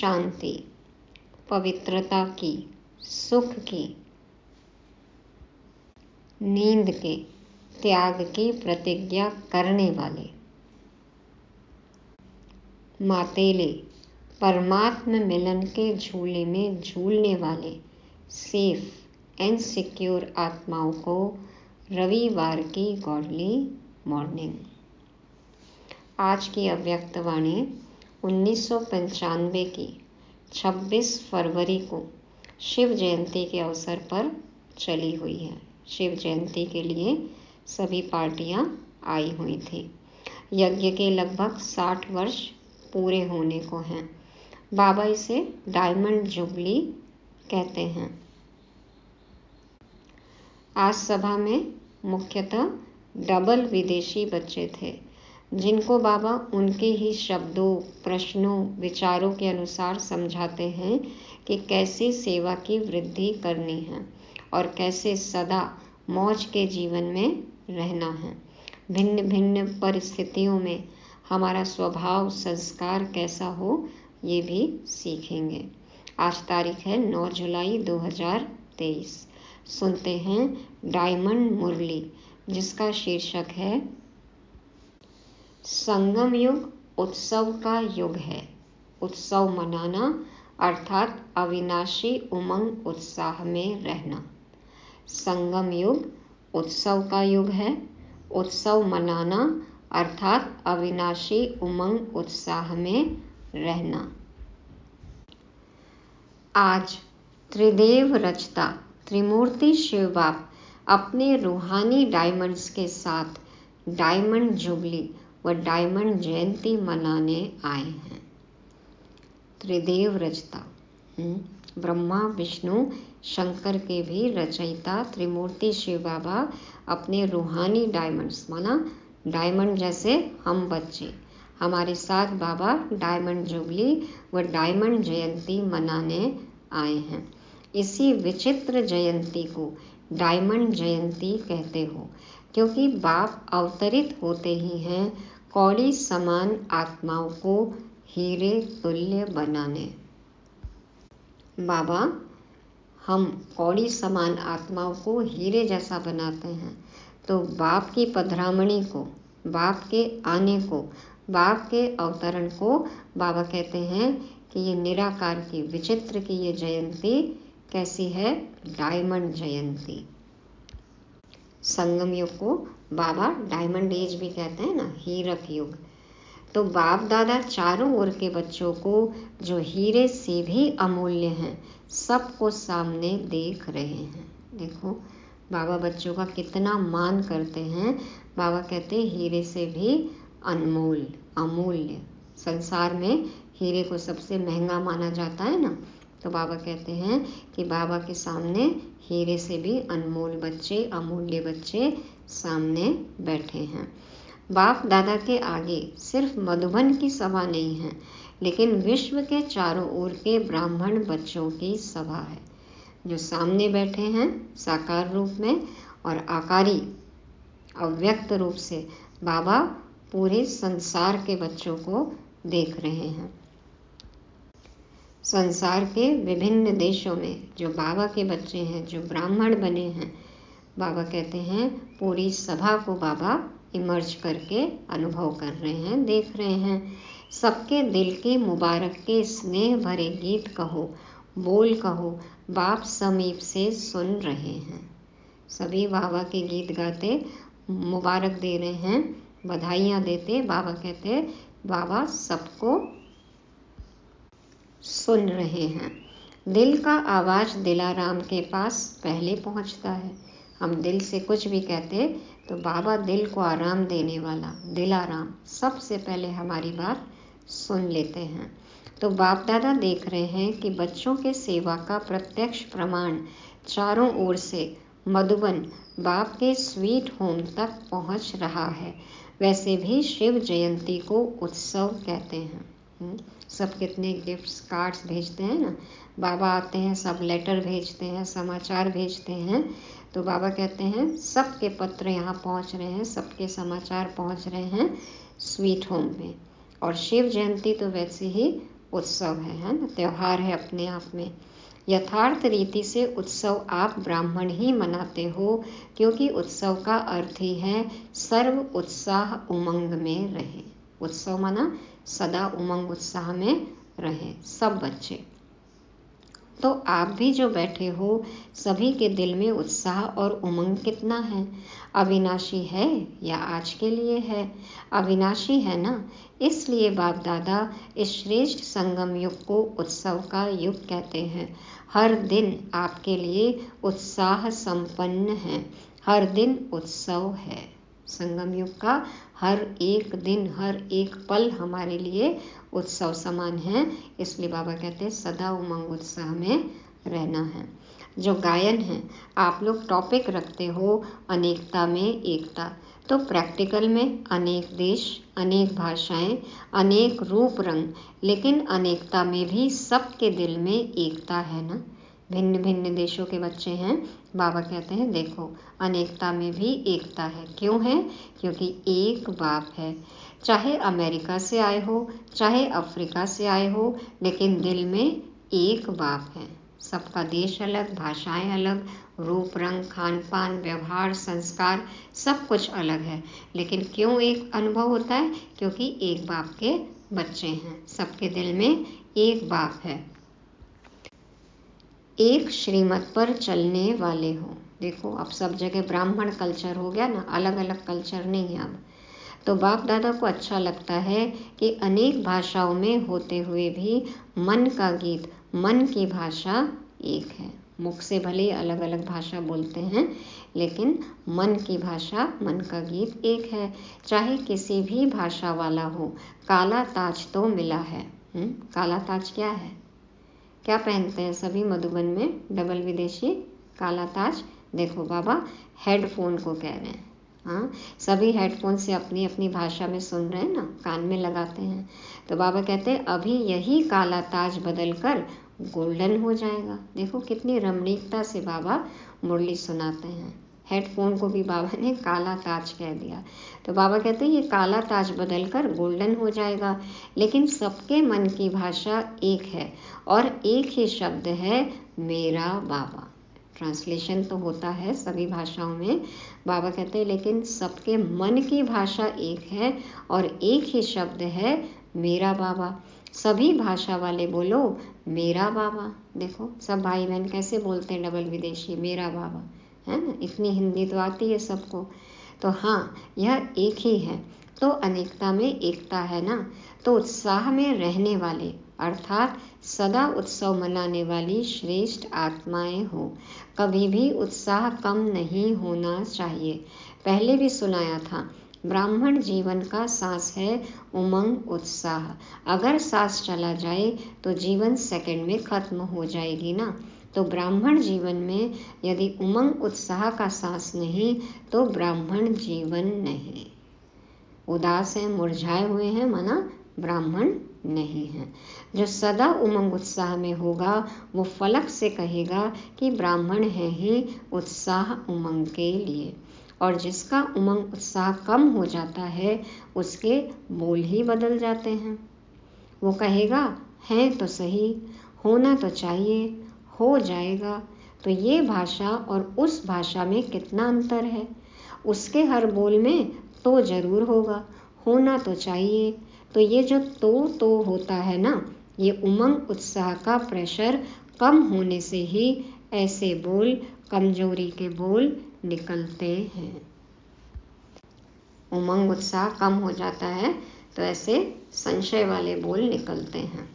शांति, पवित्रता की, सुख की, नींद के, त्याग की प्रतिज्ञा करने वाले, मातेले, परमात्म मिलन के झूले में झूलने वाले सेफ एंड सिक्योर आत्माओं को रविवार की गॉडली मॉर्निंग। आज की अव्यक्त वाणी 1995 की 26 फरवरी को शिव जयंती के अवसर पर चली हुई है। शिव जयंती के लिए सभी पार्टियां आई हुई थी। यज्ञ के लगभग 60 वर्ष पूरे होने को हैं। बाबा इसे डायमंड जुबली कहते हैं। आज सभा में मुख्यतः डबल विदेशी बच्चे थे, जिनको बाबा उनके ही शब्दों, प्रश्नों, विचारों के अनुसार समझाते हैं कि कैसे सेवा की वृद्धि करनी है और कैसे सदा मौज के जीवन में रहना है। भिन्न भिन्न परिस्थितियों में हमारा स्वभाव, संस्कार कैसा हो, ये भी सीखेंगे। आज तारीख है 9 जुलाई 2023। सुनते हैं डायमंड मुरली, जिसका शीर्षक है संगम युग उत्सव का युग है। उत्सव मनाना अर्थात अविनाशी उमंग उत्साह में रहना। संगम युग उत्सव का युग है। उत्सव मनाना अर्थात अविनाशी उमंग उत्साह में रहना। आज त्रिदेव रचता त्रिमूर्ति शिव बाप अपने रूहानी डायमंड्स के साथ डायमंड जुबली व डायमंड जयंती मनाने आए हैं। त्रिदेव रचता ब्रह्मा, विष्णु, शंकर के भी रचयिता त्रिमूर्ति शिव बाबा अपने रूहानी डायमंड्स, माना डायमंड जैसे हम बच्चे, हमारे साथ बाबा डायमंड जुबली व डायमंड जयंती मनाने आए हैं। इसी विचित्र जयंती को डायमंड जयंती कहते हो, क्योंकि बाप अवतरित होते ही हैं कौड़ी समान आत्माओं को हीरे तुल्य बनाने। बाबा हम कौड़ी समान आत्माओं को हीरे जैसा बनाते हैं, तो बाप की पधरामणी को, बाप के आने को, बाप के अवतरण को बाबा कहते हैं कि ये निराकार की, विचित्र की ये जयंती कैसी है? डायमंड जयंती। संगम युग को बाबा डायमंड एज भी कहते हैं ना, हीरक युग। तो बाप दादा चारों ओर के बच्चों को जो हीरे से भी अमूल्य हैं, सबको सामने देख रहे हैं। देखो बाबा बच्चों का कितना मान करते हैं। बाबा कहते हैं हीरे से भी अनमोल, अमूल्य। संसार में हीरे को सबसे महंगा माना जाता है ना, तो बाबा कहते हैं कि बाबा के सामने हीरे से भी अनमोल बच्चे, अमूल्य बच्चे सामने बैठे हैं। बाप दादा के आगे सिर्फ मधुबन की सभा नहीं है, लेकिन विश्व के चारों ओर के ब्राह्मण बच्चों की सभा है, जो सामने बैठे हैं साकार रूप में, और आकारी अव्यक्त रूप से बाबा पूरे संसार के बच्चों को देख रहे हैं। संसार के विभिन्न देशों में जो बाबा के बच्चे हैं, जो ब्राह्मण बने हैं, बाबा कहते हैं पूरी सभा को बाबा इमर्ज करके अनुभव कर रहे हैं, देख रहे हैं। सबके दिल के मुबारक के स्नेह भरे गीत कहो, बोल कहो, बाप समीप से सुन रहे हैं। सभी बाबा के गीत गाते, मुबारक दे रहे हैं, बधाइयाँ देते। बाबा कहते बाबा सबको सुन रहे हैं। दिल का आवाज़ दिलाराम के पास पहले पहुंचता है। हम दिल से कुछ भी कहते तो बाबा दिल को आराम देने वाला दिलाराम सबसे पहले हमारी बात सुन लेते हैं। तो बाप दादा देख रहे हैं कि बच्चों के सेवा का प्रत्यक्ष प्रमाण चारों ओर से मधुबन बाप के स्वीट होम तक पहुंच रहा है। वैसे भी शिव जयंती को उत्सव कहते हैं। सब कितने गिफ्ट्स, कार्ड्स भेजते हैं ना। बाबा आते हैं, सब लेटर भेजते हैं, समाचार भेजते हैं। तो बाबा कहते हैं सबके पत्र यहाँ पहुँच रहे हैं, सबके समाचार पहुँच रहे हैं स्वीट होम में। और शिव जयंती तो वैसे ही उत्सव है ना, त्योहार है अपने आप में। यथार्थ रीति से उत्सव आप ब्राह्मण ही मनाते हो, क्योंकि उत्सव का अर्थ ही है सर्व उत्साह उमंग में रहे। उत्सव माना सदा उमंग उत्साह में रहे सब बच्चे। तो आप भी जो बैठे हो, सभी के दिल में उत्साह और उमंग कितना है? अविनाशी है या आज के लिए है? अविनाशी है ना, इसलिए बाप दादा इस श्रेष्ठ संगम युग को उत्सव का युग कहते हैं। हर दिन आपके लिए उत्साह संपन्न है, हर दिन उत्सव है। संगम युग का हर एक दिन, हर एक पल हमारे लिए उत्सव समान है। इसलिए बाबा कहते हैं सदा उमंग उत्साह में रहना है। जो गायन है, आप लोग टॉपिक रखते हो अनेकता में एकता, तो प्रैक्टिकल में अनेक देश, अनेक भाषाएं, अनेक रूप रंग, लेकिन अनेकता में भी सबके दिल में एकता है ना। भिन्न भिन्न देशों के बच्चे हैं, बाबा कहते हैं देखो अनेकता में भी एकता है। क्यों है? क्योंकि एक बाप है। चाहे अमेरिका से आए हो, चाहे अफ्रीका से आए हो, लेकिन दिल में एक बाप है। सबका देश अलग, भाषाएं अलग, रूप रंग, खान पान, व्यवहार, संस्कार सब कुछ अलग है, लेकिन क्यों एक अनुभव होता है? क्योंकि एक बाप के बच्चे हैं, सबके दिल में एक बाप है। एक श्रीमत पर चलने वाले हो। देखो अब सब जगह ब्राह्मण कल्चर हो गया ना, अलग अलग कल्चर नहीं है अब। तो बाप दादा को अच्छा लगता है कि अनेक भाषाओं में होते हुए भी मन का गीत, मन की भाषा एक है। मुख से भले अलग अलग भाषा बोलते हैं, लेकिन मन की भाषा, मन का गीत एक है। चाहे किसी भी भाषा वाला हो, काला ताज तो मिला है। काला ताज क्या है? क्या पहनते हैं सभी मधुबन में? डबल विदेशी काला ताज। देखो बाबा हेडफोन को कह रहे हैं। हाँ, सभी हेडफोन से अपनी अपनी भाषा में सुन रहे हैं ना, कान में लगाते हैं। तो बाबा कहते हैं अभी यही काला ताज बदल कर गोल्डन हो जाएगा। देखो कितनी रमणीकता से बाबा मुरली सुनाते हैं। हेडफोन को भी बाबा ने काला ताज कह दिया। तो बाबा कहते हैं ये काला ताज बदलकर गोल्डन हो जाएगा, लेकिन सबके मन की भाषा एक है और एक ही शब्द है मेरा बाबा। ट्रांसलेशन तो होता है सभी भाषाओं में, बाबा कहते हैं लेकिन सबके मन की भाषा एक है और एक ही शब्द है मेरा बाबा। सभी भाषा वाले बोलो मेरा बाबा। देखो सब भाई बहन कैसे बोलते हैं डबल विदेशी, मेरा बाबा, है ना। इतनी हिंदी तो आती है सबको। तो हाँ, यह एक ही है, तो अनेकता में एकता है ना। तो उत्साह में रहने वाले अर्थात सदा उत्सव मनाने वाली श्रेष्ठ आत्माएं हो। कभी भी उत्साह कम नहीं होना चाहिए। पहले भी सुनाया था, ब्राह्मण जीवन का सांस है उमंग उत्साह। अगर सांस चला जाए तो जीवन सेकंड में खत्म हो जाएगी ना। तो ब्राह्मण जीवन में यदि उमंग उत्साह का सांस नहीं, तो ब्राह्मण जीवन नहीं। उदास हैं, मुरझाए हुए हैं, माना ब्राह्मण नहीं है। जो सदा उमंग उत्साह में होगा वो फलक से कहेगा कि ब्राह्मण है ही उत्साह उमंग के लिए। और जिसका उमंग उत्साह कम हो जाता है उसके बोल ही बदल जाते हैं। वो कहेगा है तो सही, होना तो चाहिए, हो जाएगा। तो ये भाषा और उस भाषा में कितना अंतर है। उसके हर बोल में तो जरूर होगा, होना तो चाहिए। तो ये जो तो होता है ना, ये उमंग उत्साह का प्रेशर कम होने से ही ऐसे बोल, कमजोरी के बोल निकलते हैं। उमंग उत्साह कम हो जाता है तो ऐसे संशय वाले बोल निकलते हैं।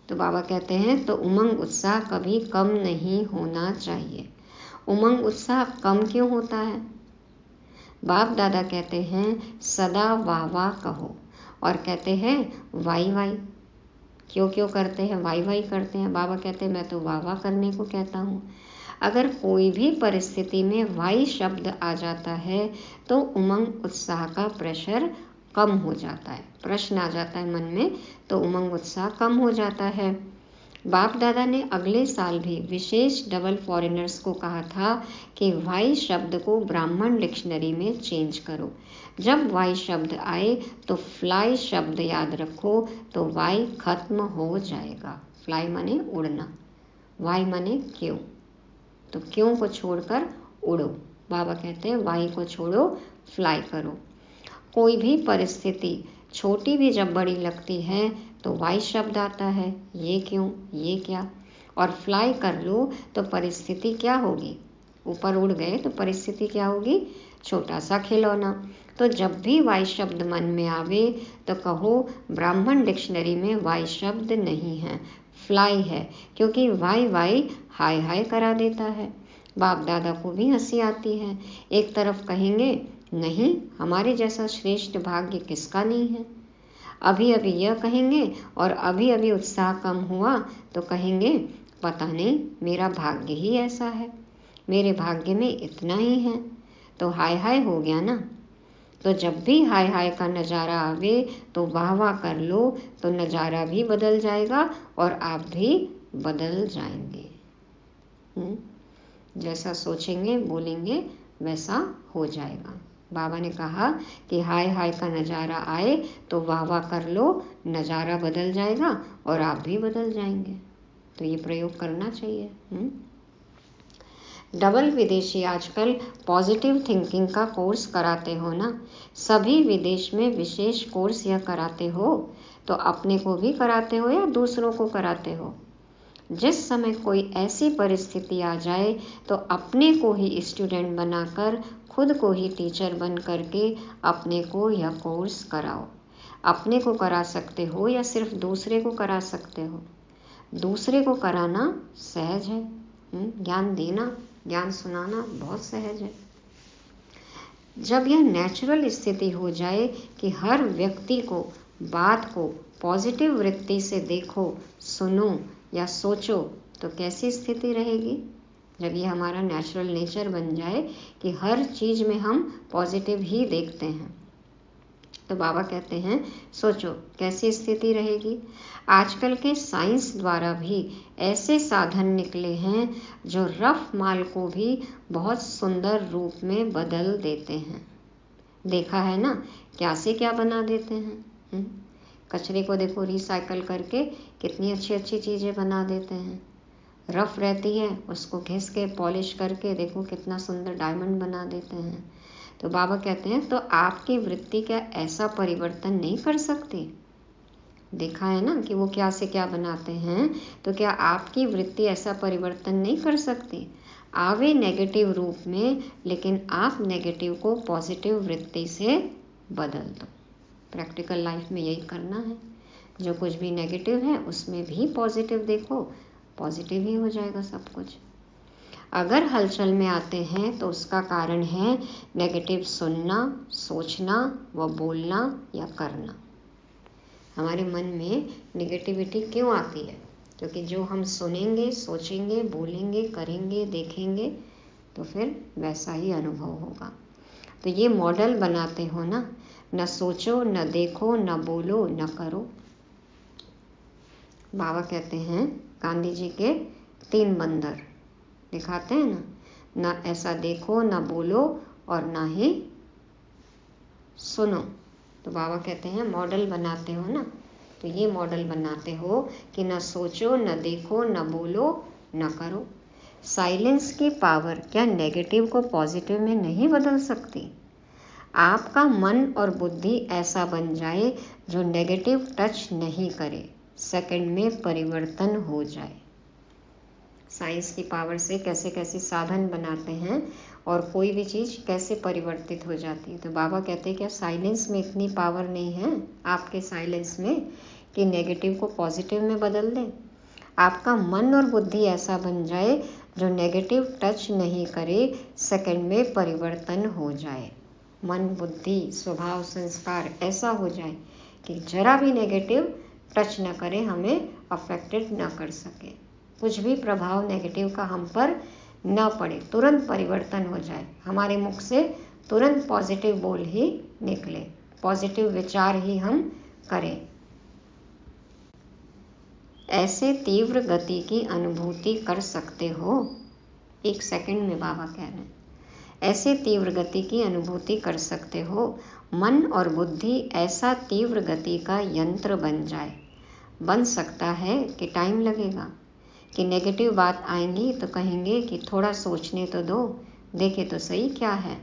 तो बाबा कहते हैं तो उमंग उत्साह कभी कम नहीं होना चाहिए। उमंग उत्साह कम क्यों होता है? बाप दादा कहते हैं सदा वाह वाह कहो, और कहते हैं वाई वाई। क्यों करते हैं वाई वाई करते हैं? बाबा कहते हैं मैं तो वाह वाह करने को कहता हूँ। अगर कोई भी परिस्थिति में वाई शब्द आ जाता है तो उमंग उत्साह का प्रेशर कम हो जाता है। प्रश्न आ जाता है मन में तो उमंग उत्साह कम हो जाता है। बाप दादा ने अगले साल भी विशेष डबल फॉरेनर्स को कहा था कि वाई शब्द को ब्राह्मण डिक्शनरी में चेंज करो। जब वाई शब्द आए तो फ्लाई शब्द याद रखो, तो वाई खत्म हो जाएगा। फ्लाई माने उड़ना, वाई माने क्यों, तो क्यों को छोड़कर उड़ो। बाबा कहते हैं वाई को छोड़ो, फ्लाई करो। कोई भी परिस्थिति छोटी भी जब बड़ी लगती है तो वाई शब्द आता है, ये क्यों, ये क्या। और फ्लाई कर लो तो परिस्थिति क्या होगी, ऊपर उड़ गए तो परिस्थिति क्या होगी, छोटा सा खिलौना। तो जब भी वाई शब्द मन में आवे तो कहो ब्राह्मण डिक्शनरी में वाई शब्द नहीं है, फ्लाई है, क्योंकि वाई वाई हाय हाय करा देता है। बाप दादा को भी हंसी आती है। एक तरफ कहेंगे नहीं, हमारे जैसा श्रेष्ठ भाग्य किसका नहीं है। अभी अभी यह कहेंगे और अभी अभी उत्साह कम हुआ तो कहेंगे पता नहीं मेरा भाग्य ही ऐसा है, मेरे भाग्य में इतना ही है। तो हाय हाय हो गया ना। तो जब भी हाय हाय का नज़ारा आवे तो वाह वाह कर लो, तो नज़ारा भी बदल जाएगा और आप भी बदल जाएंगे। जैसा सोचेंगे बोलेंगे वैसा हो जाएगा। बाबा ने कहा कि हाय हाय का नज़ारा आए तो वाह वाह कर लो, नज़ारा बदल जाएगा और आप भी बदल जाएंगे। तो ये प्रयोग करना चाहिए। डबल विदेशी आजकल पॉजिटिव थिंकिंग का कोर्स कराते हो ना, सभी विदेश में विशेष कोर्स यह कराते हो, तो अपने को भी कराते हो या दूसरों को कराते हो। जिस समय कोई ऐसी परिस्थिति आ जाए तो अपने को ही स्टूडेंट बनाकर खुद को ही टीचर बन करके अपने को यह कोर्स कराओ। अपने को करा सकते हो या सिर्फ दूसरे को करा सकते हो। दूसरे को कराना सहज है, ज्ञान देना, ज्ञान सुनाना बहुत सहज है। जब यह नेचुरल स्थिति हो जाए कि हर व्यक्ति को बात को पॉजिटिव वृत्ति से देखो, सुनो या सोचो, तो कैसी स्थिति रहेगी। जब ये हमारा नेचुरल नेचर बन जाए कि हर चीज़ में हम पॉजिटिव ही देखते हैं, तो बाबा कहते हैं सोचो कैसी स्थिति रहेगी। आजकल के साइंस द्वारा भी ऐसे साधन निकले हैं जो रफ माल को भी बहुत सुंदर रूप में बदल देते हैं। देखा है ना, क्या से क्या बना देते हैं। कचरे को देखो रिसाइकल करके कितनी अच्छी अच्छी चीज़ें बना देते हैं। रफ रहती है उसको घिस के पॉलिश करके देखो कितना सुंदर डायमंड बना देते हैं। तो बाबा कहते हैं तो आपकी वृत्ति क्या ऐसा परिवर्तन नहीं कर सकती। देखा है ना कि वो क्या से क्या बनाते हैं, तो क्या आपकी वृत्ति ऐसा परिवर्तन नहीं कर सकती। आवे नेगेटिव रूप में, लेकिन आप नेगेटिव को पॉजिटिव वृत्ति से बदल दो। प्रैक्टिकल लाइफ में यही करना है। जो कुछ भी नेगेटिव है उसमें भी पॉजिटिव देखो, पॉजिटिव ही हो जाएगा सब कुछ। अगर हलचल में आते हैं तो उसका कारण है नेगेटिव सुनना, सोचना व बोलना या करना। हमारे मन में नेगेटिविटी क्यों आती है, क्योंकि जो हम सुनेंगे, सोचेंगे, बोलेंगे, करेंगे, देखेंगे, तो फिर वैसा ही अनुभव होगा। तो ये मॉडल बनाते हो ना, न सोचो, न देखो, न बोलो, न करो। बाबा कहते हैं गांधी जी के 3 बंदर दिखाते हैं ना, न ऐसा देखो, न बोलो और ना ही सुनो। तो बाबा कहते हैं मॉडल बनाते हो ना, तो ये मॉडल बनाते हो कि न सोचो, न देखो, न बोलो, न करो। साइलेंस की पावर क्या नेगेटिव को पॉजिटिव में नहीं बदल सकती। आपका मन और बुद्धि ऐसा बन जाए जो नेगेटिव टच नहीं करे, सेकंड में परिवर्तन हो जाए। साइंस की पावर से कैसे कैसे साधन बनाते हैं और कोई भी चीज़ कैसे परिवर्तित हो जाती है। तो बाबा कहते हैं क्या साइलेंस में इतनी पावर नहीं है आपके साइलेंस में कि नेगेटिव को पॉजिटिव में बदल दें। आपका मन और बुद्धि ऐसा बन जाए जो नेगेटिव टच नहीं करे, सेकंड में परिवर्तन हो जाए। मन, बुद्धि, स्वभाव, संस्कार ऐसा हो जाए कि जरा भी नेगेटिव टच न करे, हमें अफेक्टेड न कर सके, कुछ भी प्रभाव नेगेटिव का हम पर न पड़े, तुरंत परिवर्तन हो जाए, हमारे मुख से तुरंत पॉजिटिव बोल ही निकले, पॉजिटिव विचार ही हम करें। ऐसे तीव्र गति की अनुभूति कर सकते हो। 1 सेकंड में बाबा कह रहे हैं, ऐसे तीव्र गति की अनुभूति कर सकते हो। मन और बुद्धि ऐसा तीव्र गति का यंत्र बन जाए। बन सकता है कि टाइम लगेगा, कि नेगेटिव बात आएंगी तो कहेंगे कि थोड़ा सोचने तो दो, देखे तो सही क्या है।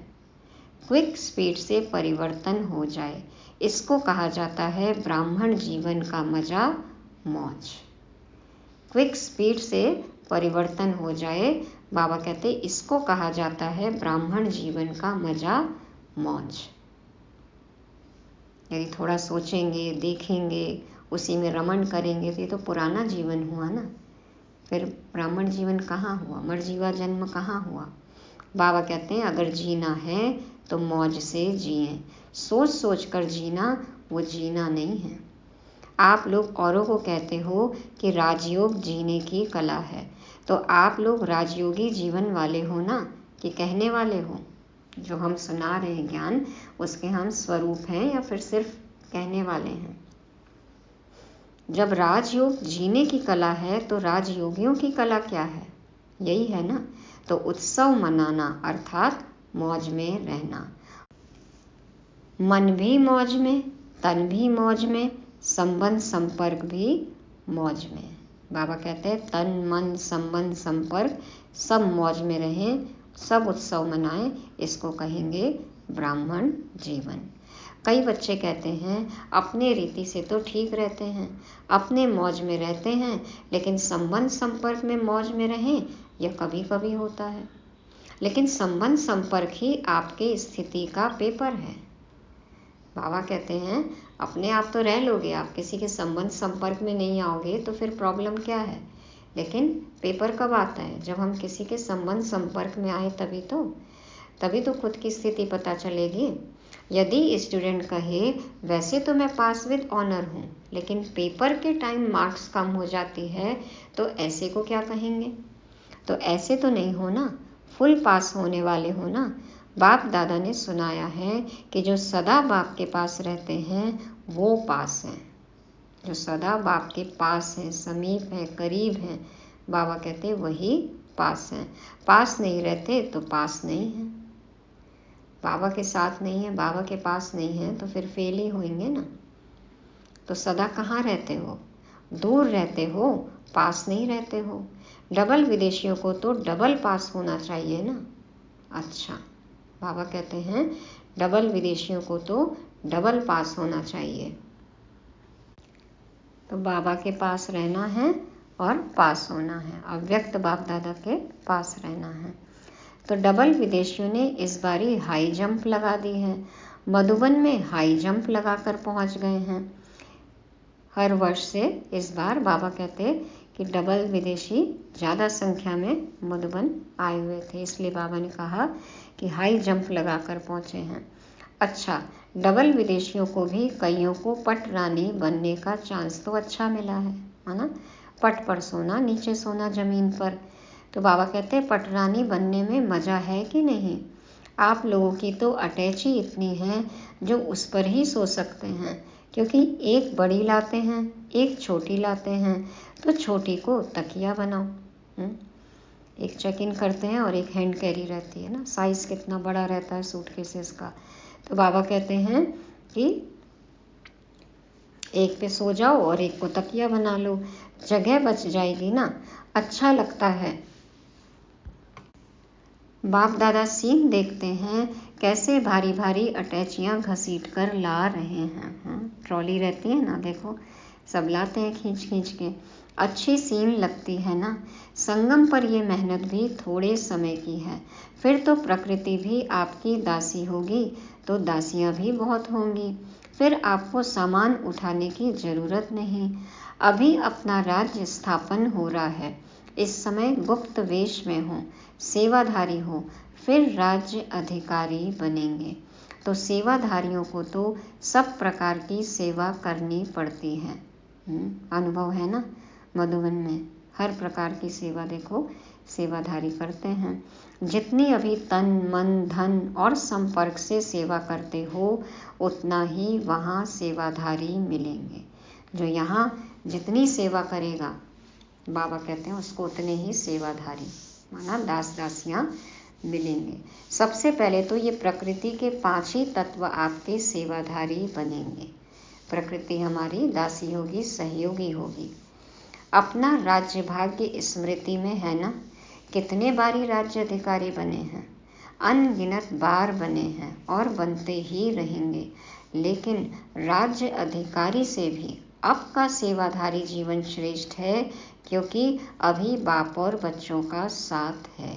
क्विक स्पीड से परिवर्तन हो जाए, इसको कहा जाता है ब्राह्मण जीवन का मजा, मौज। क्विक स्पीड से परिवर्तन हो जाए, बाबा कहते इसको कहा जाता है ब्राह्मण जीवन का मजा, मौज। यदि थोड़ा सोचेंगे, देखेंगे, उसी में रमण करेंगे तो ये तो पुराना जीवन हुआ ना, फिर ब्राह्मण जीवन कहाँ हुआ, मरजीवा जन्म कहाँ हुआ। बाबा कहते हैं अगर जीना है तो मौज से जिए। सोच सोच कर जीना वो जीना नहीं है। आप लोग औरों को कहते हो कि राजयोग जीने की कला है, तो आप लोग राजयोगी जीवन वाले हो ना, कि कहने वाले हो। जो हम सुना रहे हैं ज्ञान, उसके हम स्वरूप हैं या फिर सिर्फ कहने वाले हैं। जब राजयोग जीने की कला है तो राजयोगियों की कला क्या है? यही है ना। तो उत्सव मनाना अर्थात मौज में रहना। मन भी मौज में, तन भी मौज में, संबंध संपर्क भी मौज में। बाबा कहते हैं तन मन संबंध संपर्क सब मौज में रहें, सब उत्सव मनाएं, इसको कहेंगे ब्राह्मण जीवन। कई बच्चे कहते हैं अपने रीति से तो ठीक रहते हैं, अपने मौज में रहते हैं, लेकिन संबंध संपर्क में मौज में रहें यह कभी कभी होता है। लेकिन संबंध संपर्क ही आपके स्थिति का पेपर है। बाबा कहते हैं अपने आप तो रह लोगे, आप किसी के संबंध संपर्क में नहीं आओगे तो फिर प्रॉब्लम क्या है। लेकिन पेपर कब आता है? जब हम किसी के संबंध संपर्क में आए तभी तो खुद की स्थिति पता चलेगी। यदि स्टूडेंट कहे वैसे तो मैं पास विद ऑनर हूँ, लेकिन पेपर के टाइम मार्क्स कम हो जाती है, तो ऐसे को क्या कहेंगे? तो ऐसे तो नहीं हो ना, फुल पास होने वाले हो ना। बाप दादा ने सुनाया है कि जो सदा बाप के पास रहते हैं वो पास हैं। जो सदा बाप के पास हैं, समीप हैं, करीब हैं, बाबा कहते वही पास हैं। पास नहीं रहते तो पास नहीं है। बाबा के साथ नहीं है, बाबा के पास नहीं है तो फिर फेल ही होंगे ना। तो सदा कहाँ रहते हो? दूर रहते हो, पास नहीं रहते हो। डबल विदेशियों को तो डबल पास होना चाहिए ना। अच्छा, बाबा कहते हैं डबल विदेशियों को तो डबल पास होना चाहिए। तो बाबा के पास रहना है और पास होना है, अव्यक्त बाप दादा के पास रहना है। तो डबल विदेशियों ने इस बारी हाई जंप लगा दी है। मधुबन में हाई जंप लगाकर पहुंच गए हैं। हर वर्ष से इस बार बाबा कहते कि डबल विदेशी ज़्यादा संख्या में मधुबन आए हुए थे, इसलिए बाबा ने कहा कि हाई जंप लगाकर पहुंचे हैं। अच्छा, डबल विदेशियों को भी कईयों को पट रानी बनने का चांस तो अच्छा मिला है ना। पट पर सोना, नीचे सोना जमीन पर। तो बाबा कहते हैं पट रानी बनने में मज़ा है कि नहीं? आप लोगों की तो अटैची इतनी है जो उस पर ही सो सकते हैं, क्योंकि एक बड़ी लाते हैं, एक छोटी लाते हैं, तो छोटी को तकिया बनाओ। एक चेक इन करते हैं और एक हैंड कैरी रहती है ना, साइज़ कितना बड़ा रहता है सूटकेसेस का। तो बाबा कहते हैं कि एक पे सो जाओ और एक को तकिया बना लो, जगह बच जाएगी ना, अच्छा लगता है। बाप दादा सीन देखते हैं कैसे भारी भारी अटैचियाँ घसीट कर ला रहे हैं। ट्रॉली रहती है ना, देखो सब लाते हैं खींच खींच के। अच्छी सीन लगती है ना। संगम पर ये मेहनत भी थोड़े समय की है, फिर तो प्रकृति भी आपकी दासी होगी, तो दासियाँ भी बहुत होंगी। फिर आपको सामान उठाने की ज़रूरत नहीं। अभी अपना राज्य स्थापन हो रहा है, इस समय गुप्त वेश में हो, सेवाधारी हो, फिर राज्य अधिकारी बनेंगे। तो सेवाधारियों को तो सब प्रकार की सेवा करनी पड़ती है। अनुभव है ना, मधुबन में हर प्रकार की सेवा देखो सेवाधारी करते हैं। जितनी अभी तन मन धन और संपर्क से सेवा करते हो, उतना ही वहाँ सेवाधारी मिलेंगे। जो यहाँ जितनी सेवा करेगा, बाबा कहते हैं, उसको उतने ही सेवाधारी माना दास दासियाँ मिलेंगे। सबसे पहले तो ये प्रकृति के 5 ही तत्व आपके सेवाधारी बनेंगे। प्रकृति हमारी दासी होगी, सहयोगी होगी। अपना राज्य भाग्य स्मृति में है ना, कितने बारी राज्य अधिकारी बने हैं, अनगिनत बार बने हैं और बनते ही रहेंगे। लेकिन राज्य अधिकारी से भी अब का सेवाधारी जीवन श्रेष्ठ है, क्योंकि अभी बाप और बच्चों का साथ है।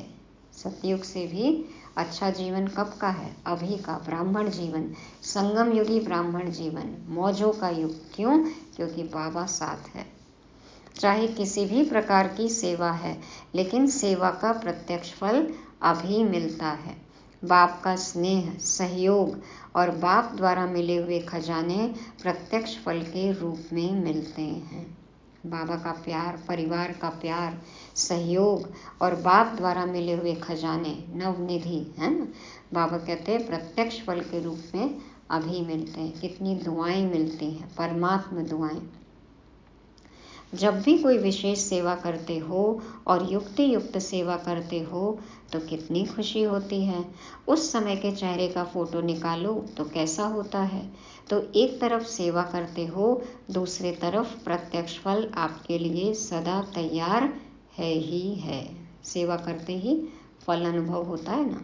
सतयुग से भी अच्छा जीवन कब का है? अभी का ब्राह्मण जीवन, संगम युगी ब्राह्मण जीवन, मौजों का युग। क्यों? क्योंकि बाबा साथ है। चाहे किसी भी प्रकार की सेवा है, लेकिन सेवा का प्रत्यक्ष फल अभी मिलता है। बाप का स्नेह, सहयोग और बाप द्वारा मिले हुए खजाने प्रत्यक्ष फल के रूप में मिलते हैं। बाबा का प्यार, परिवार का प्यार, सहयोग और बाप द्वारा मिले हुए खजाने, नवनिधि, है ना, बाबा कहते हैं प्रत्यक्ष फल के रूप में अभी मिलते हैं। कितनी दुआएं मिलती हैं, परमात्मा दुआएं। जब भी कोई विशेष सेवा करते हो और युक्ति युक्त सेवा करते हो तो कितनी खुशी होती है। उस समय के चेहरे का फोटो निकालो तो कैसा होता है। तो एक तरफ सेवा करते हो, दूसरे तरफ प्रत्यक्ष फल आपके लिए सदा तैयार है ही है। सेवा करते ही फल अनुभव होता है ना।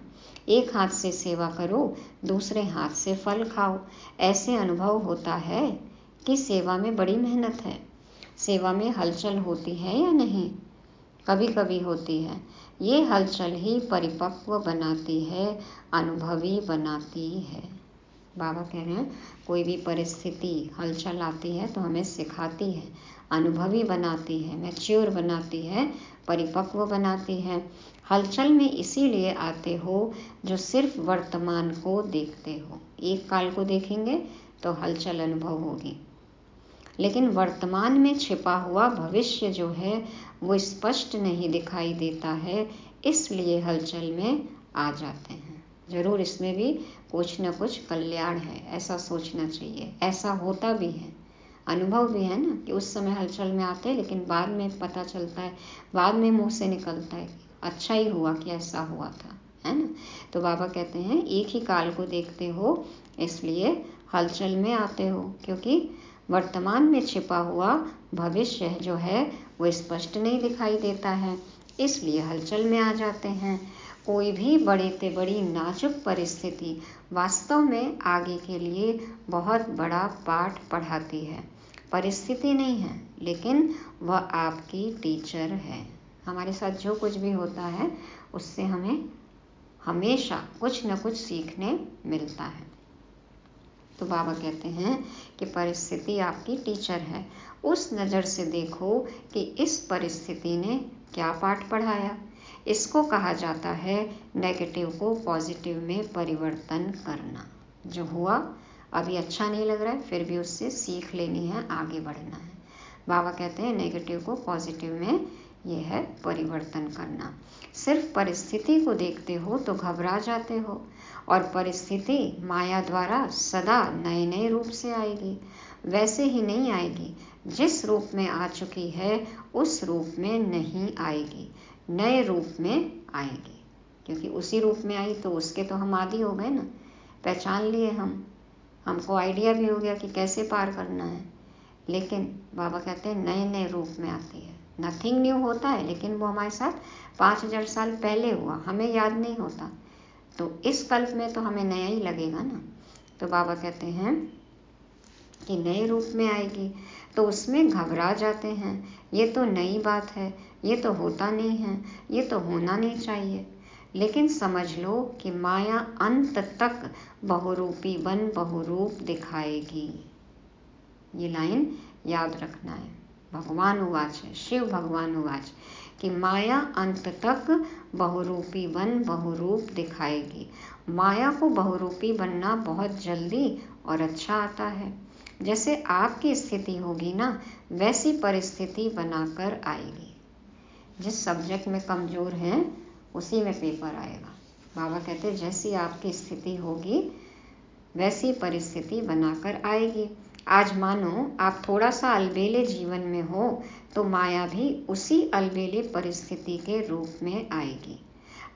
एक हाथ से सेवा करो, दूसरे हाथ से फल खाओ। ऐसे अनुभव होता है कि सेवा में बड़ी मेहनत है। सेवा में हलचल होती है या नहीं? कभी कभी होती है। ये हलचल ही परिपक्व बनाती है, अनुभवी बनाती है। बाबा कह रहे हैं कोई भी परिस्थिति हलचल आती है तो हमें सिखाती है, अनुभवी बनाती है, मैच्योर बनाती है, परिपक्व बनाती है। हलचल में इसीलिए आते हो जो सिर्फ वर्तमान को देखते हो। एक काल को देखेंगे तो हलचल अनुभव होगी, लेकिन वर्तमान में छिपा हुआ भविष्य जो है वो स्पष्ट नहीं दिखाई देता है, इसलिए हलचल में आ जाते हैं। जरूर इसमें भी कुछ न कुछ कल्याण है, ऐसा सोचना चाहिए। ऐसा होता भी है, अनुभव भी है ना, कि उस समय हलचल में आते हैं लेकिन बाद में पता चलता है, बाद में मुंह से निकलता है अच्छा ही हुआ कि ऐसा हुआ था, है ना। तो बाबा कहते हैं एक ही काल को देखते हो, इसलिए हलचल में आते हो, क्योंकि वर्तमान में छिपा हुआ भविष्य जो है वो स्पष्ट नहीं दिखाई देता है, इसलिए हलचल में आ जाते हैं। कोई भी बड़े से बड़ी नाजुक परिस्थिति वास्तव में आगे के लिए बहुत बड़ा पाठ पढ़ाती है। परिस्थिति नहीं है, लेकिन वह आपकी टीचर है। हमारे साथ जो कुछ भी होता है उससे हमें हमेशा कुछ न कुछ सीखने मिलता है। तो बाबा कहते हैं कि परिस्थिति आपकी टीचर है। उस नज़र से देखो कि इस परिस्थिति ने क्या पाठ पढ़ाया। इसको कहा जाता है नेगेटिव को पॉजिटिव में परिवर्तन करना। जो हुआ अभी अच्छा नहीं लग रहा है, फिर भी उससे सीख लेनी है, आगे बढ़ना है। बाबा कहते हैं नेगेटिव को पॉजिटिव में ये है परिवर्तन करना। सिर्फ परिस्थिति को देखते हो तो घबरा जाते हो, और परिस्थिति माया द्वारा सदा नए नए रूप से आएगी। वैसे ही नहीं आएगी, जिस रूप में आ चुकी है उस रूप में नहीं आएगी, नए रूप में आएगी। क्योंकि उसी रूप में आई तो उसके तो हम आदी हो गए ना, पहचान लिए हमको आइडिया भी हो गया कि कैसे पार करना है। लेकिन बाबा कहते हैं नए नए रूप में आती है। नथिंग न्यू होता है, लेकिन वो हमारे साथ 5000 साल पहले हुआ, हमें याद नहीं होता। तो इस कल्प में तो हमें नया ही लगेगा ना। तो बाबा कहते हैं कि नए रूप में आएगी, तो उसमें घबरा जाते हैं। ये तो नई बात है, ये तो होता नहीं है, ये तो होना नहीं चाहिए। लेकिन समझ लो कि माया अंत तक बहुरूपी बन बहुरूप दिखाएगी। ये लाइन याद रखना है। भगवान उवाच है, शिव भगवान उवाच, कि माया अंत तक बहुरूपी बन बहुरूप दिखाएगी। माया को बहुरूपी बनना बहुत जल्दी और अच्छा आता है। जैसे आपकी स्थिति होगी ना, वैसी परिस्थिति बनाकर आएगी। जिस सब्जेक्ट में कमजोर हैं उसी में पेपर आएगा। बाबा कहते जैसी आपकी स्थिति होगी वैसी परिस्थिति बनाकर आएगी। आज मानो आप थोड़ा सा अलबेले जीवन में हो तो माया भी उसी अलबेले परिस्थिति के रूप में आएगी।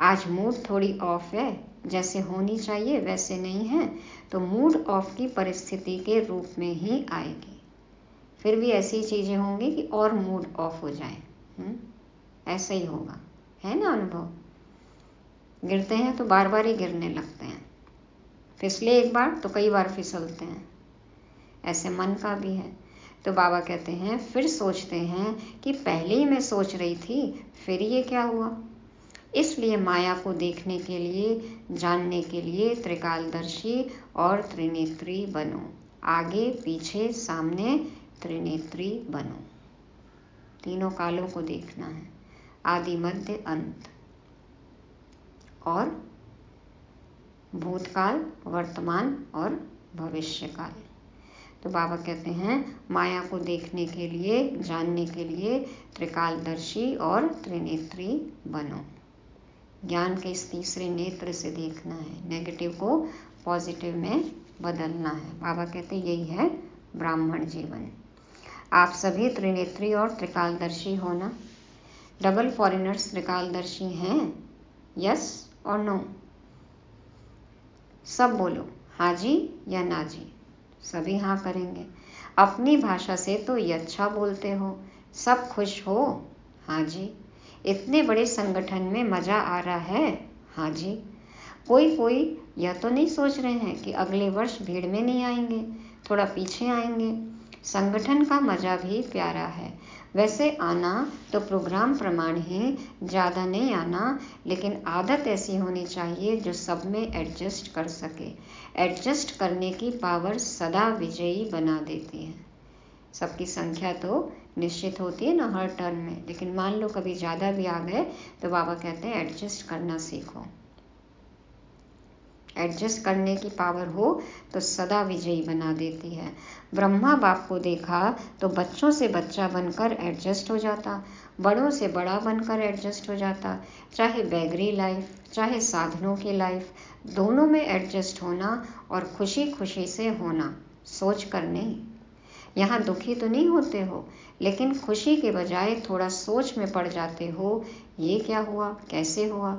आज मूड थोड़ी ऑफ है, जैसे होनी चाहिए वैसे नहीं है, तो मूड ऑफ की परिस्थिति के रूप में ही आएगी। फिर भी ऐसी चीज़ें होंगी कि और मूड ऑफ हो जाए। ऐसा ही होगा, है ना अनुभव। गिरते हैं तो बार बार ही गिरने लगते हैं, फिसले एक बार तो कई बार फिसलते हैं। ऐसे मन का भी है। तो बाबा कहते हैं फिर सोचते हैं कि पहले ही मैं सोच रही थी, फिर ये क्या हुआ। इसलिए माया को देखने के लिए, जानने के लिए त्रिकालदर्शी और त्रिनेत्री बनो। आगे पीछे सामने त्रिनेत्री बनो। तीनों कालों को देखना है, आदि मध्य अंत, और भूतकाल, वर्तमान और भविष्य काल। तो बाबा कहते हैं माया को देखने के लिए, जानने के लिए त्रिकालदर्शी और त्रिनेत्री बनो। ज्ञान के इस तीसरे नेत्र से देखना है, नेगेटिव को पॉजिटिव में बदलना है। बाबा कहते हैं यही है ब्राह्मण जीवन। आप सभी त्रिनेत्री और त्रिकालदर्शी हो ना। डबल फॉरेनर्स त्रिकालदर्शी हैं? यस और नो? सब बोलो, हाँ जी या ना जी। सभी हाँ करेंगे। अपनी भाषा से तो ये अच्छा बोलते हो। सब खुश हो? हाँ जी। इतने बड़े संगठन में मजा आ रहा है? हाँ जी। कोई यह तो नहीं सोच रहे हैं कि अगले वर्ष भीड़ में नहीं आएंगे, थोड़ा पीछे आएंगे। संगठन का मजा भी प्यारा है। वैसे आना तो प्रोग्राम प्रमाण ही, ज़्यादा नहीं आना, लेकिन आदत ऐसी होनी चाहिए जो सब में एडजस्ट कर सके। एडजस्ट करने की पावर सदा विजयी बना देती है। सबकी संख्या तो निश्चित होती है ना हर टर्न में, लेकिन मान लो कभी ज़्यादा भी आ गए तो बाबा कहते हैं एडजस्ट करना सीखो। एडजस्ट करने की पावर हो तो सदा विजयी बना देती है। ब्रह्मा बाप को देखा तो बच्चों से बच्चा बनकर एडजस्ट हो जाता, बड़ों से बड़ा बनकर एडजस्ट हो जाता। चाहे बैगरी लाइफ, चाहे साधनों की लाइफ, दोनों में एडजस्ट होना और खुशी खुशी से होना, सोच कर नहीं। यहाँ दुखी तो नहीं होते हो, लेकिन खुशी के बजाय थोड़ा सोच में पड़ जाते हो, ये क्या हुआ, कैसे हुआ।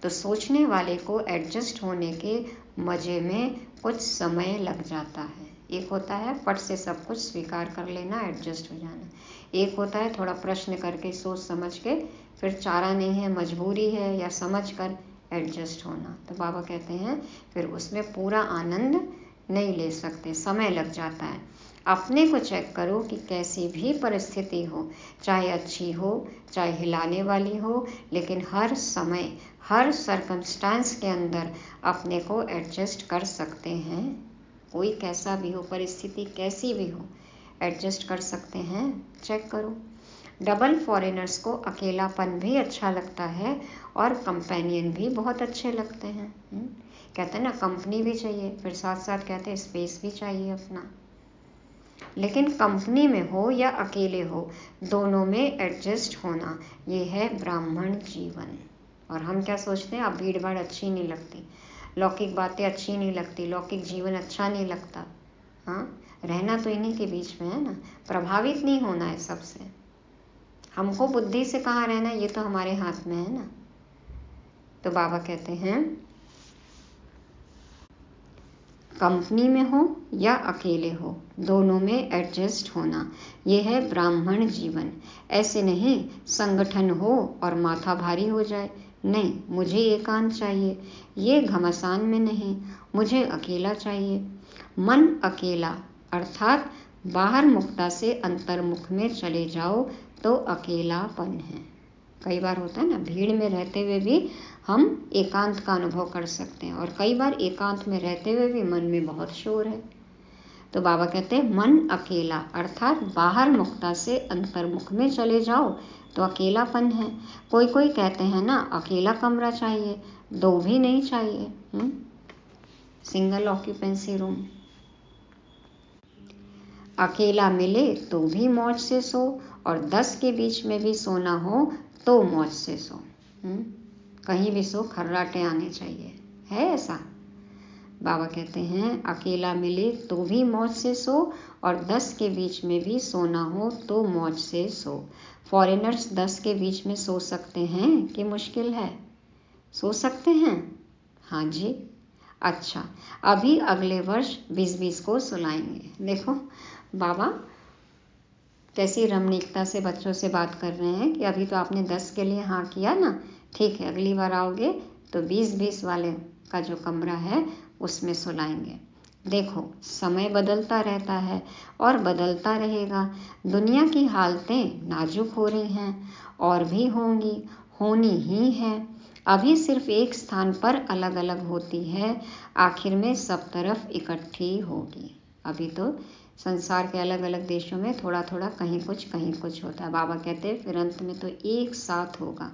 तो सोचने वाले को एडजस्ट होने के मज़े में कुछ समय लग जाता है। एक होता है फट से सब कुछ स्वीकार कर लेना, एडजस्ट हो जाना। एक होता है थोड़ा प्रश्न करके, सोच समझ के, फिर चारा नहीं है, मजबूरी है, या समझ कर एडजस्ट होना। तो बाबा कहते हैं फिर उसमें पूरा आनंद नहीं ले सकते, समय लग जाता है। अपने को चेक करो कि कैसी भी परिस्थिति हो, चाहे अच्छी हो चाहे हिलाने वाली हो, लेकिन हर समय, हर सर्कमस्टांस के अंदर अपने को एडजस्ट कर सकते हैं। कोई कैसा भी हो, परिस्थिति कैसी भी हो, एडजस्ट कर सकते हैं। चेक करो। डबल फॉरेनर्स को अकेलापन भी अच्छा लगता है और कंपेनियन भी बहुत अच्छे लगते हैं। कहते हैं ना कंपनी भी चाहिए, फिर साथ साथ कहते हैं स्पेस भी चाहिए अपना। लेकिन कंपनी में हो या अकेले हो, दोनों में एडजस्ट होना, ये है ब्राह्मण जीवन। और हम क्या सोचते हैं, अब भीड़ भाड़ अच्छी नहीं लगती, लौकिक बातें अच्छी नहीं लगती, लौकिक जीवन अच्छा नहीं लगता। हाँ, रहना तो इन्हीं के बीच में है ना, प्रभावित नहीं होना है सबसे। हमको बुद्धि से कहाँ रहना है, ये तो हमारे हाथ में है ना। तो बाबा कहते हैं कंपनी में हो या अकेले हो, दोनों में एडजस्ट होना, ये है ब्राह्मण जीवन। ऐसे नहीं संगठन हो और माथा भारी हो जाए, नहीं, मुझे एकांत चाहिए, ये घमसान में नहीं, मुझे अकेला चाहिए। मन अकेला अर्थात बाहर मुक्ता से अंतर्मुख में चले जाओ तो अकेलापन है। कई बार होता है ना, भीड़ में रहते हुए भी हम एकांत का अनुभव कर सकते हैं, और कई बार एकांत में रहते हुए भी मन में बहुत शोर है। तो बाबा कहते हैं मन अकेला अर्थात बाहर मुक्ता से अंतर्मुख में चले जाओ तो अकेलापन है। कोई कहते हैं ना अकेला कमरा चाहिए, दो भी नहीं चाहिए, सिंगल ऑक्यूपेंसी रूम। अकेला मिले तो भी मौज से सो, और 10 के बीच में भी सोना हो तो मौज से सो। कहीं भी सो, खर्राटे आने चाहिए, है ऐसा। बाबा कहते हैं अकेला मिले तो भी मौज से सो, और 10 के बीच में भी सोना हो तो मौज से सो। फॉरेनर्स 10 के बीच में सो सकते हैं कि मुश्किल है? सो सकते हैं? हाँ जी। अच्छा, अभी अगले वर्ष 20-20 को सुलाएंगे। देखो बाबा कैसी रमणीकता से बच्चों से बात कर रहे हैं कि अभी तो आपने 10 के लिए हाँ किया ना, ठीक है, अगली बार आओगे तो 20-20 वाले का जो कमरा है उसमें सुलाएंगे। देखो समय बदलता रहता है और बदलता रहेगा। दुनिया की हालतें नाजुक हो रही हैं और भी होंगी, होनी ही है। अभी सिर्फ एक स्थान पर अलग अलग होती है, आखिर में सब तरफ इकट्ठी होगी। अभी तो संसार के अलग अलग देशों में थोड़ा थोड़ा कहीं कुछ होता है। बाबा कहते हैं फिर अंत में तो एक साथ होगा।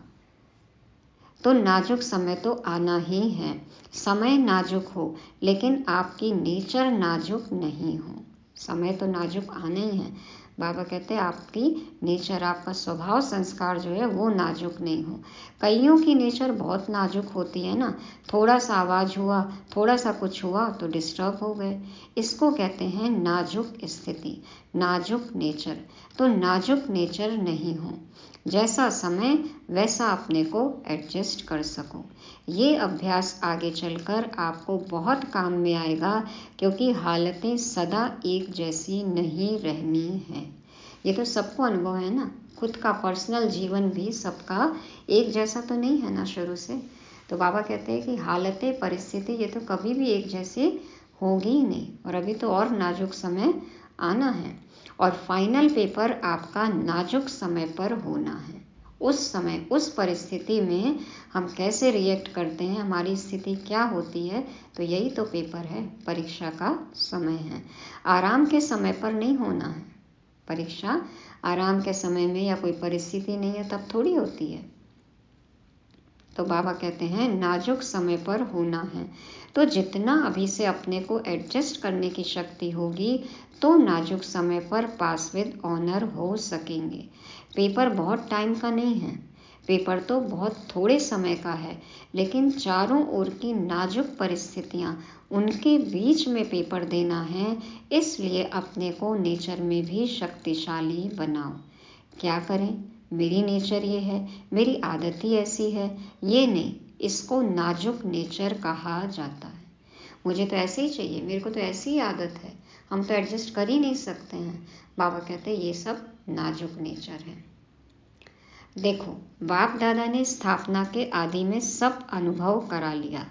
तो नाजुक समय तो आना ही है। समय नाजुक हो लेकिन आपकी नेचर नाजुक नहीं हो। समय तो नाजुक आना ही है। बाबा कहते हैं आपकी नेचर, आपका स्वभाव संस्कार जो है वो नाजुक नहीं हो। कईयों की नेचर बहुत नाजुक होती है ना, थोड़ा सा आवाज़ हुआ, थोड़ा सा कुछ हुआ तो डिस्टर्ब हो गए। इसको कहते हैं नाजुक स्थिति, नाजुक नेचर। तो नाजुक नेचर नहीं हो, जैसा समय वैसा अपने को एडजस्ट कर सको। ये अभ्यास आगे चलकर आपको बहुत काम में आएगा, क्योंकि हालतें सदा एक जैसी नहीं रहनी है। ये तो सबको अनुभव है ना, खुद का पर्सनल जीवन भी सबका एक जैसा तो नहीं है ना शुरू से। तो बाबा कहते हैं कि हालतें, परिस्थिति ये तो कभी भी एक जैसी होगी ही नहीं, और अभी तो और नाजुक समय आना है। और फाइनल पेपर आपका नाजुक समय पर होना है। उस समय, उस परिस्थिति में हम कैसे रिएक्ट करते हैं, हमारी स्थिति क्या होती है, तो यही तो पेपर है, परीक्षा का समय है। आराम के समय पर नहीं होना है परीक्षा। आराम के समय में या कोई परिस्थिति नहीं है तब थोड़ी होती है। तो बाबा कहते हैं नाजुक समय पर होना है। तो जितना अभी से अपने को एडजस्ट करने की शक्ति होगी तो नाजुक समय पर पास विद ऑनर हो सकेंगे। पेपर बहुत टाइम का नहीं है, पेपर तो बहुत थोड़े समय का है, लेकिन चारों ओर की नाजुक परिस्थितियां, उनके बीच में पेपर देना है। इसलिए अपने को नेचर में भी शक्तिशाली बनाओ। क्या करें, मेरी नेचर ये है, मेरी आदत ही ऐसी है, ये नहीं, इसको नाजुक नेचर कहा जाता है। मुझे तो ऐसे ही चाहिए, मेरे को तो ऐसी ही आदत है, हम तो एडजस्ट कर ही नहीं सकते हैं। बाबा कहते हैं ये सब नाजुक नेचर है। देखो बाप दादा ने स्थापना के आदि में सब अनुभव करा लिया।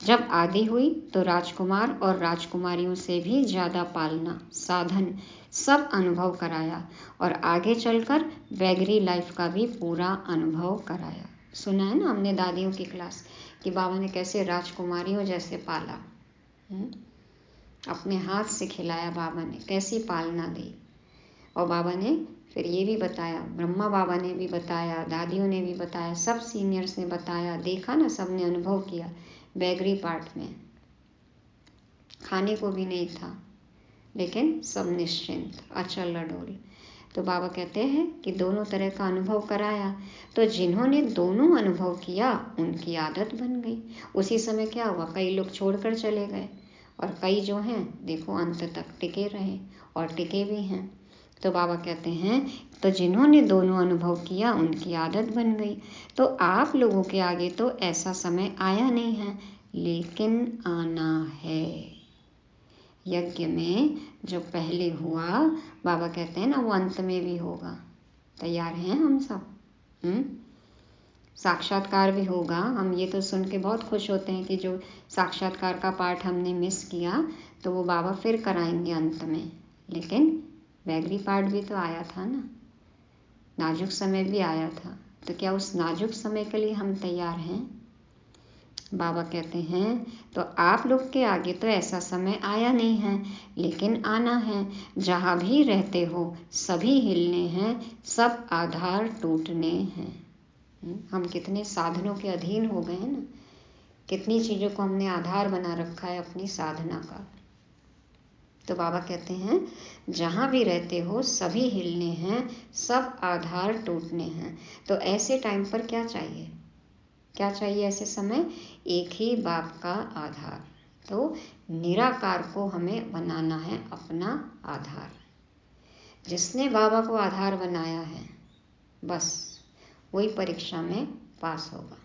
जब आदि हुई तो राजकुमार और राजकुमारियों से भी ज़्यादा पालना, साधन सब अनुभव कराया, और आगे चलकर वैगरी लाइफ का भी पूरा अनुभव कराया। सुना है ना हमने दादियों की क्लास कि बाबा ने कैसे राजकुमारियों जैसे पाला, अपने हाथ से खिलाया बाबा ने, कैसी पालना दी। और बाबा ने फिर ये भी बताया, ब्रह्मा बाबा ने भी बताया, दादियों ने भी बताया, सब सीनियर्स ने बताया, देखा ना, सबने अनुभव किया। बैगरी पार्ट में खाने को भी नहीं था, लेकिन सब निश्चिंत, अचल अडोल। तो बाबा कहते हैं कि दोनों तरह का अनुभव कराया। तो जिन्होंने दोनों अनुभव किया उनकी आदत बन गई। उसी समय क्या हुआ, कई लोग छोड़कर चले गए, और कई जो हैं देखो अंत तक टिके रहे और टिके भी हैं। तो बाबा कहते हैं तो जिन्होंने दोनों अनुभव किया उनकी आदत बन गई। तो आप लोगों के आगे तो ऐसा समय आया नहीं है, लेकिन आना है। यज्ञ में जो पहले हुआ, बाबा कहते हैं ना, वो अंत में भी होगा। तैयार हैं हम सब? साक्षात्कार भी होगा। हम ये तो सुन के बहुत खुश होते हैं कि जो साक्षात्कार का पार्ट हमने मिस किया तो वो बाबा फिर कराएंगे अंत में, लेकिन वैगरी पार्ट भी तो आया था ना, नाजुक समय भी आया था। तो क्या उस नाजुक समय के लिए हम तैयार हैं? बाबा कहते हैं तो आप लोग के आगे तो ऐसा समय आया नहीं है, लेकिन आना है। जहाँ भी रहते हो सभी हिलने हैं, सब आधार टूटने हैं। हम कितने साधनों के अधीन हो गए हैं ना, कितनी चीज़ों को हमने आधार बना रखा है अपनी साधना का। तो बाबा कहते हैं जहाँ भी रहते हो सभी हिलने हैं, सब आधार टूटने हैं। तो ऐसे टाइम पर क्या चाहिए, क्या चाहिए ऐसे समय? एक ही बाप का आधार। तो निराकार को हमें बनाना है अपना आधार। जिसने बाबा को आधार बनाया है बस वही परीक्षा में पास होगा।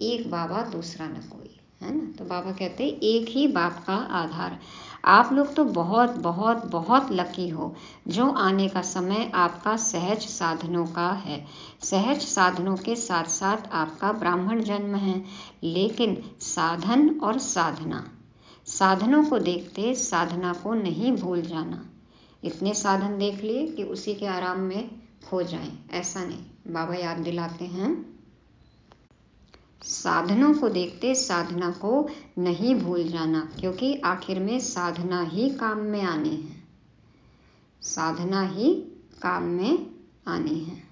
एक बाबा दूसरा न कोई, है ना। तो बाबा कहते हैं एक ही बाप का आधार। आप लोग तो बहुत बहुत बहुत लकी हो जो आने का समय आपका सहज साधनों का है। सहज साधनों के साथ साथ आपका ब्राह्मण जन्म है, लेकिन साधन और साधना, साधनों को देखते साधना को नहीं भूल जाना। इतने साधन देख लिए कि उसी के आराम में खो जाएं, ऐसा नहीं। बाबा याद दिलाते हैं साधनों को देखते साधना को नहीं भूल जाना, क्योंकि आखिर में साधना ही काम में आनी है। साधना ही काम में आनी है,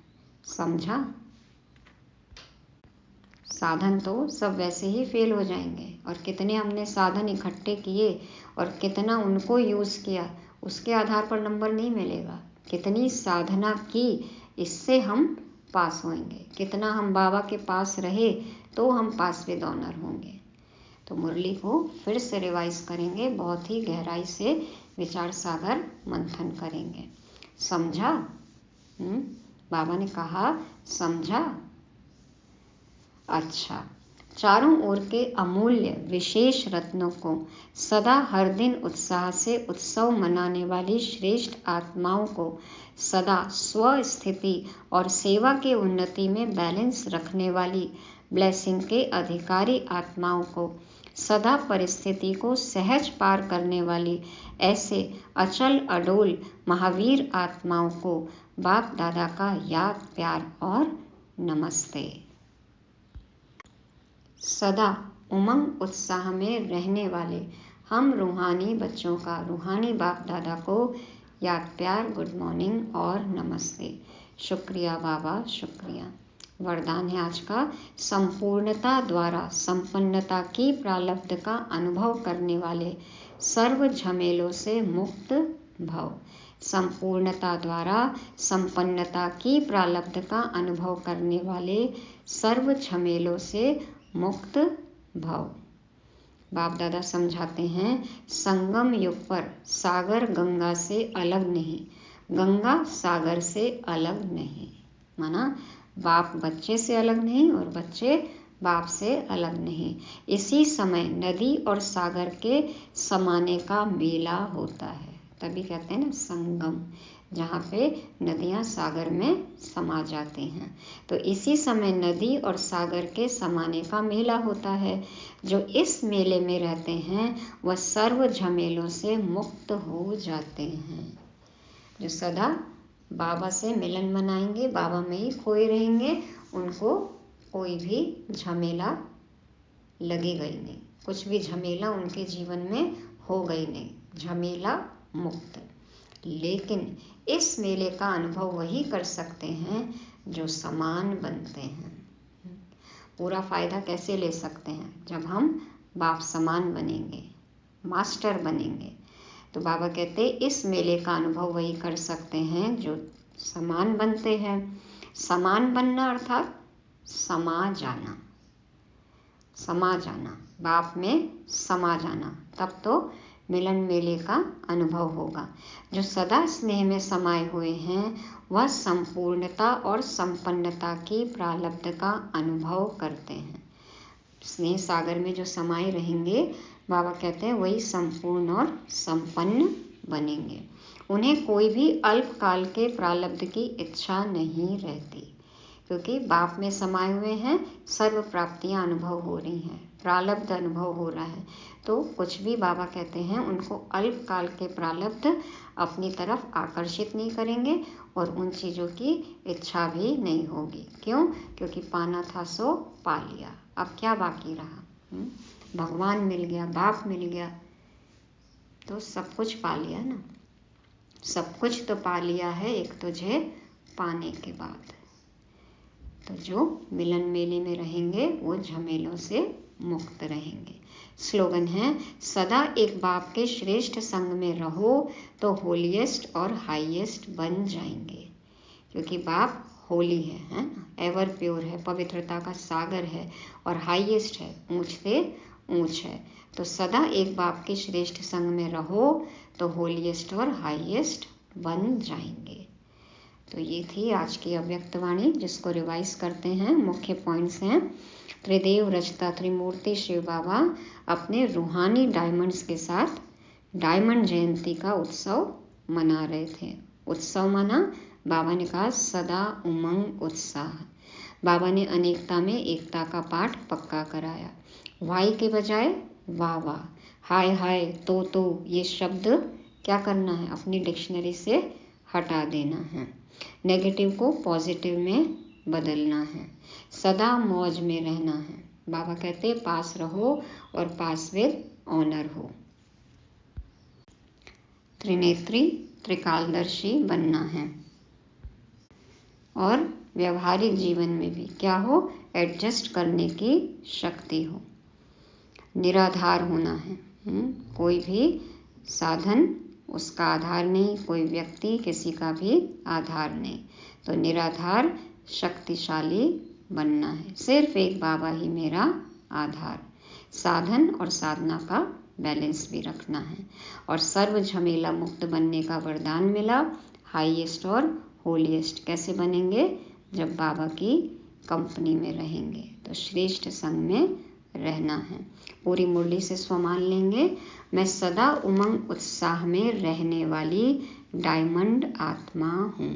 समझा। साधन तो सब वैसे ही फेल हो जाएंगे, और कितने हमने साधन इकट्ठे किए और कितना उनको यूज़ किया उसके आधार पर नंबर नहीं मिलेगा। कितनी साधना की इससे हम पास होंगे, कितना हम बाबा के पास रहे तो हम पास विद ऑनर होंगे। तो मुरली को फिर से रिवाइज करेंगे, बहुत ही गहराई से विचार सागर मंथन करेंगे। समझा? बाबा ने कहा समझा। अच्छा, चारों ओर के अमूल्य विशेष रत्नों को सदा हर दिन उत्साह से उत्सव मनाने वाली श्रेष्ठ आत्माओं को, सदा स्व स्थिति और सेवा के उन्नति में बैलेंस रखने वाली ब्लेसिंग के अधिकारी आत्माओं को, सदा परिस्थिति को सहज पार करने वाली ऐसे अचल अडोल महावीर आत्माओं को बाप दादा का याद प्यार और नमस्ते। सदा उमंग उत्साह में रहने वाले हम रूहानी बच्चों का रूहानी बाप दादा को याद प्यार गुड मॉर्निंग और नमस्ते। शुक्रिया बाबा, शुक्रिया। वरदान है आज का, संपूर्णता द्वारा संपन्नता की प्रारब्ध का अनुभव करने वाले सर्व झमेलों से मुक्त भव। संपूर्णता द्वारा संपन्नता की प्रारब्ध का अनुभव करने वाले सर्व झमेलों से मुक्त भव। बाप दादा समझाते हैं संगम युग पर सागर गंगा से अलग नहीं, गंगा सागर से अलग नहीं। माना बाप बच्चे से अलग नहीं और बच्चे बाप से अलग नहीं। इसी समय नदी और सागर के समाने का मेला होता है, तभी कहते हैं ना संगम, जहाँ पे नदियाँ सागर में समा जाती हैं। तो इसी समय नदी और सागर के समाने का मेला होता है। जो इस मेले में रहते हैं वह सर्व झमेलों से मुक्त हो जाते हैं। जो सदा बाबा से मिलन मनाएंगे, बाबा में ही खोए रहेंगे, उनको कोई भी झमेला लगेगा ही नहीं, कुछ भी झमेला उनके जीवन में होगा ही नहीं, झमेला मुक्त। लेकिन इस मेले का अनुभव वही कर सकते हैं जो समान बनते हैं। पूरा फायदा कैसे ले सकते हैं? जब हम बाप समान बनेंगे, मास्टर बनेंगे। तो बाबा कहते हैं इस मेले का अनुभव वही कर सकते हैं जो समान बनते हैं। समान बनना अर्थात समा जाना, समा जाना, बाप में समा जाना, तब तो मिलन मेले का अनुभव होगा। जो सदा स्नेह में समाये हुए हैं वह संपूर्णता और संपन्नता की प्रारब्ध का अनुभव करते हैं। स्नेह सागर में जो समाये रहेंगे, बाबा कहते हैं वही संपूर्ण और संपन्न बनेंगे। उन्हें कोई भी अल्पकाल के प्रारब्ध की इच्छा नहीं रहती, क्योंकि बाप में समाये हुए हैं, सर्व प्राप्तियां अनुभव हो रही हैं, प्रारब्ध अनुभव हो रहा है। तो कुछ भी बाबा कहते हैं उनको अल्पकाल के प्रारब्ध अपनी तरफ आकर्षित नहीं करेंगे और उन चीज़ों की इच्छा भी नहीं होगी। क्यों? क्योंकि पाना था सो पा लिया, अब क्या बाकी रहा? भगवान मिल गया, बाप मिल गया, तो सब कुछ पा लिया ना। सब कुछ तो पा लिया है एक तुझे पाने के बाद। तो जो मिलन मेले में रहेंगे वो झमेलों से मुक्त रहेंगे। स्लोगन है सदा एक बाप के श्रेष्ठ संग में रहो तो होलीएस्ट और हाईएस्ट बन जाएंगे। क्योंकि बाप होली है ना, एवर प्योर है, पवित्रता का सागर है और हाईएस्ट है, ऊंच से ऊंच है। तो सदा एक बाप के श्रेष्ठ संग में रहो तो होलीएस्ट और हाईएस्ट बन जाएंगे। तो ये थी आज की अव्यक्त वाणी, जिसको रिवाइज करते हैं। मुख्य पॉइंट्स हैं, त्रिदेव रचता त्रिमूर्ति शिव बाबा अपने रूहानी डायमंड्स के साथ डायमंड जयंती का उत्सव मना रहे थे। उत्सव माना, बाबा ने कहा सदा उमंग उत्साह। बाबा ने अनेकता में एकता का पाठ पक्का कराया। वाई के बजाय वाह वाह, हाय हाय, तो ये शब्द क्या करना है, अपनी डिक्शनरी से हटा देना है। नेगेटिव को पॉजिटिव में बदलना है। सदा मौज में रहना है। बाबा कहते पास रहो और पास विद ऑनर हो। त्रिनेत्री त्रिकालदर्शी बनना है और व्यवहारिक जीवन में भी क्या हो, एडजस्ट करने की शक्ति हो। निराधार होना है। कोई भी साधन उसका आधार नहीं, कोई व्यक्ति किसी का भी आधार नहीं। तो निराधार शक्तिशाली बनना है। सिर्फ एक बाबा ही मेरा आधार। साधन और साधना का बैलेंस भी रखना है। और सर्व झमेला मुक्त बनने का वरदान मिला। हाईएस्ट और होलीएस्ट कैसे बनेंगे, जब बाबा की कंपनी में रहेंगे। तो श्रेष्ठ संग में रहना है। पूरी मुरली से स्वमान लेंगे, मैं सदा उमंग उत्साह में रहने वाली डायमंड आत्मा हूँ।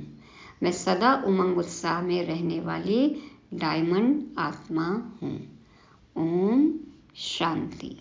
मैं सदा उमंग उत्साह में रहने वाली डायमंड आत्मा हूँ। ओम शांति।